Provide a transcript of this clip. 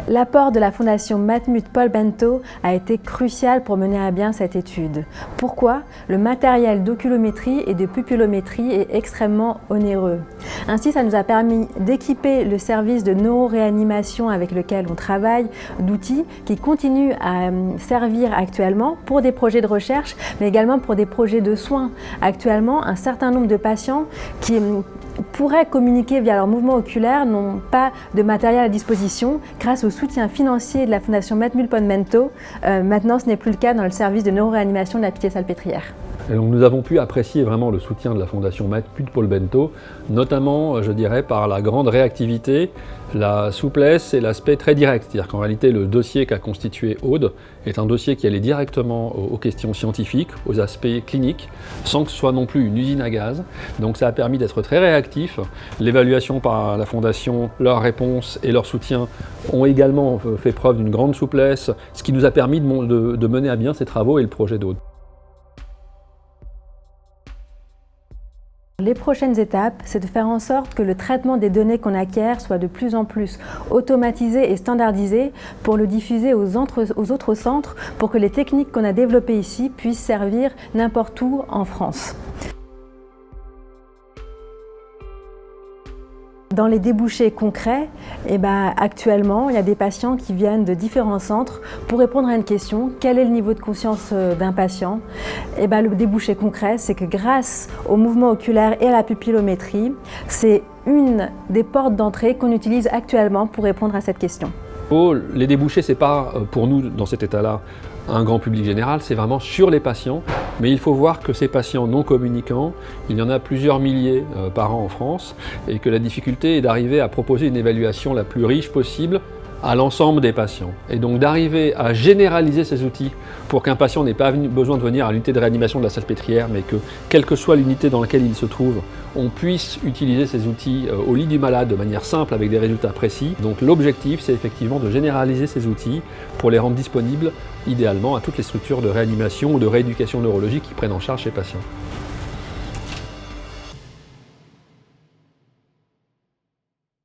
L'apport de la Fondation Matmut Paul Bento a été crucial pour mener à bien cette étude. Pourquoi? Le matériel d'oculométrie et de pupillométrie est extrêmement onéreux. Ainsi, ça nous a permis d'équiper le service de neuroréanimation avec lequel on travaille d'outils qui continuent à servir actuellement pour des projets de recherche, mais également pour des projets de soins. Actuellement, un certain nombre de patients qui pourraient communiquer via leur mouvement oculaire n'ont pas de matériel à disposition grâce au soutien financier de la Fondation Matmut Paul Bento. Maintenant, ce n'est plus le cas dans le service de neuroréanimation de la Pitié-Salpêtrière. Et donc nous avons pu apprécier vraiment le soutien de la Fondation Matmut Paul Bento, notamment, je dirais, par la grande réactivité, la souplesse et l'aspect très direct. C'est-à-dire qu'en réalité, le dossier qu'a constitué Aude est un dossier qui allait directement aux questions scientifiques, aux aspects cliniques, sans que ce soit non plus une usine à gaz. Donc ça a permis d'être très réactif. L'évaluation par la Fondation, leurs réponses et leur soutien ont également fait preuve d'une grande souplesse, ce qui nous a permis de mener à bien ces travaux et le projet d'Aude. Les prochaines étapes, c'est de faire en sorte que le traitement des données qu'on acquiert soit de plus en plus automatisé et standardisé pour le diffuser aux autres centres, pour que les techniques qu'on a développées ici puissent servir n'importe où en France. Dans les débouchés concrets, actuellement, il y a des patients qui viennent de différents centres pour répondre à une question: quel est le niveau de conscience d'un patient? Le débouché concret, c'est que grâce au mouvement oculaire et à la pupillométrie, c'est une des portes d'entrée qu'on utilise actuellement pour répondre à cette question. Les débouchés, ce n'est pas pour nous, dans cet état-là, un grand public général, c'est vraiment sur les patients. Mais il faut voir que ces patients non communicants, il y en a plusieurs milliers par an en France, et que la difficulté est d'arriver à proposer une évaluation la plus riche possible à l'ensemble des patients. Et donc d'arriver à généraliser ces outils pour qu'un patient n'ait pas besoin de venir à l'unité de réanimation de la Salpêtrière, mais que, quelle que soit l'unité dans laquelle il se trouve, on puisse utiliser ces outils au lit du malade de manière simple avec des résultats précis. Donc l'objectif, c'est effectivement de généraliser ces outils pour les rendre disponibles idéalement à toutes les structures de réanimation ou de rééducation neurologique qui prennent en charge ces patients.